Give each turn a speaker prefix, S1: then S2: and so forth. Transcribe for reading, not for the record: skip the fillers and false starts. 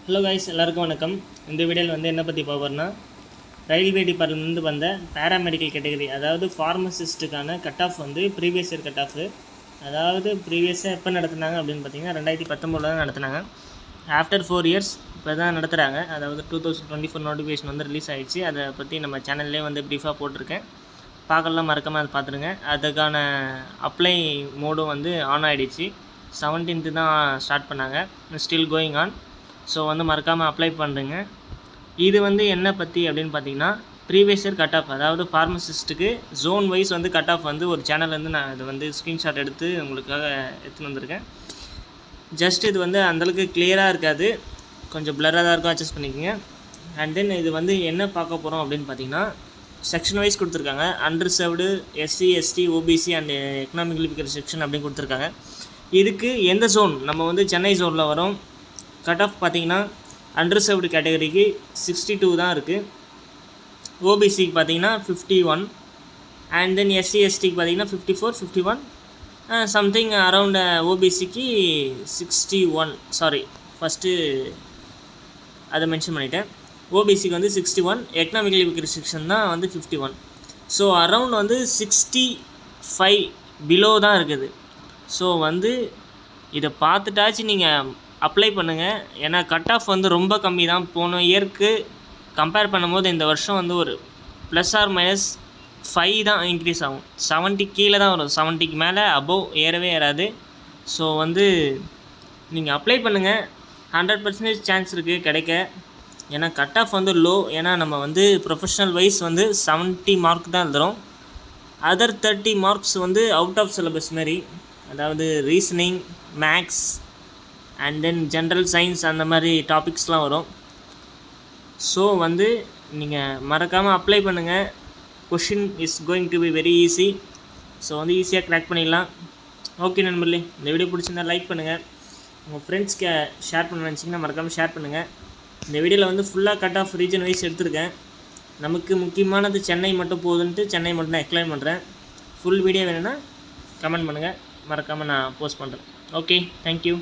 S1: Hello guys, எல்லாருக்கும் வணக்கம். இந்த வீடியோவில் வந்து என்ன பற்றி பார்ப்போம்னா, ரயில்வே டிபார்ட்மெண்ட்லேருந்து வந்த பேராமெடிக்கல் கேட்டகரி, அதாவது ஃபார்மசிஸ்ட்டுக்கான கட் ஆஃப் வந்து ப்ரீவியஸ் இயர் கட் ஆஃப். அதாவது ப்ரீவியஸாக எப்போ நடத்துனாங்க அப்படின்னு பார்த்தீங்கன்னா 2019 தான் நடத்துனாங்க. ஆஃப்டர் 4 இயர்ஸ் இப்போ தான் நடத்துகிறாங்க. அதாவது 2024 நோட்டிஃபிகேஷன் வந்து ரிலீஸ் ஆகிடுச்சு. அதை பற்றி நம்ம சேனல்லே வந்து ப்ரீஃபாக போட்டிருக்கேன். பார்க்கலாம், மறக்காமல் அதை பார்த்துருங்க. அதுக்கான அப்ளை மோடும் வந்து ஆன் ஆகிடுச்சு. 17th தான் ஸ்டார்ட் பண்ணாங்க, ஸ்டில் கோயிங் ஆன். ஸோ வந்து மறக்காமல் அப்ளை பண்ணுறேங்க. இது வந்து என்ன பற்றி அப்படின்னு பார்த்தீங்கன்னா, ப்ரீவியஸ் இயர் கட் ஆஃப், அதாவது ஃபார்மசிஸ்ட்டுக்கு ஜோன் வைஸ் வந்து கட் ஆஃப் வந்து ஒரு சேனல்லேருந்து நான் இது வந்து ஸ்க்ரீன்ஷாட் எடுத்து உங்களுக்காக எடுத்துன்னு வந்திருக்கேன். ஜஸ்ட் இது வந்து அந்தளவுக்கு கிளியராக இருக்காது, கொஞ்சம் பிளராக தான் இருக்கும், அட்ஜஸ்ட் பண்ணிக்கோங்க. அண்ட் தென் இது வந்து என்ன பார்க்க போகிறோம் அப்படின்னு பார்த்தீங்கன்னா, செக்ஷன் வைஸ் கொடுத்துருக்காங்க. Underserved, SC, ST, OBC and economically weaker section அப்படின்னு கொடுத்துருக்காங்க. இதுக்கு எந்த ஜோன், நம்ம வந்து சென்னை ஜோனில் வரும். கட் ஆஃப் பார்த்தீங்கன்னா அண்டர்சர்வ்டு கேட்டகரிக்கு 62 தான் இருக்குது. ஓபிசிக்கு பார்த்தீங்கன்னா 51, அண்ட் தென் எஸ்சி எஸ்டிக்கு பார்த்தீங்கன்னா 54, 51 சம்திங் அரவுண்ட். ஓபிசிக்கு 61, சாரி ஃபஸ்ட்டு அதை மென்ஷன் பண்ணிட்டேன். ஓபிசிக்கு வந்து 61, எக்கனாமிக்கலி வீக்கர் செக்ஷன் தான் வந்து 51. ஸோ அரவுண்ட் வந்து 65 பிலோ தான் இருக்குது. ஸோ வந்து இதை பார்த்துட்டாச்சு நீங்கள் அப்ளை பண்ணுங்கள். ஏன்னா கட் ஆஃப் வந்து ரொம்ப கம்மி தான். போன இயருக்கு கம்பேர் பண்ணும்போது இந்த வருஷம் வந்து ஒரு ±5 தான் இன்க்ரீஸ் ஆகும். 70 கீழே தான் வரும், 70க்கு மேலே அபோவ் ஏறவே ஏறாது. ஸோ வந்து நீங்கள் அப்ளை பண்ணுங்கள், 100% சான்ஸ் இருக்குது கிடைக்க. ஏன்னா கட் ஆஃப் வந்து லோ. ஏன்னா நம்ம வந்து ப்ரொஃபஷ்னல் வைஸ் வந்து 70 மார்க் தான் எழுதுகிறோம். அதர் 30 மார்க்ஸ் வந்து அவுட் ஆஃப் சிலபஸ் மாரி, அதாவது reasoning, maths and then general science அந்த மாதிரி டாபிக்ஸ்லாம் வரும். ஸோ வந்து நீங்கள் மறக்காமல் அப்ளை பண்ணுங்கள். Question is going to be very easy. So வந்து ஈஸியாக க்ராக் பண்ணிடலாம். ஓகே நண்பர்களே, இந்த வீடியோ பிடிச்சிருந்தா லைக் பண்ணுங்கள். உங்கள் ஃப்ரெண்ட்ஸ்க்கு ஷேர் பண்ண நினச்சிங்கன்னா மறக்காமல் ஷேர் பண்ணுங்கள். இந்த வீடியோவில் வந்து ஃபுல்லாக கட் ஆஃப் ரீஜன் வைஸ் எடுத்திருக்கேன். நமக்கு முக்கியமானது சென்னை மட்டும் போகுதுன்ட்டு சென்னை மட்டும் தான் எக்ஸ்பிளைன் பண்ணுறேன். ஃபுல் வீடியோ வேணும்னா கமெண்ட் பண்ணுங்கள், மறக்காமல் நான் போஸ்ட் பண்ணுறேன். Okay, thank you.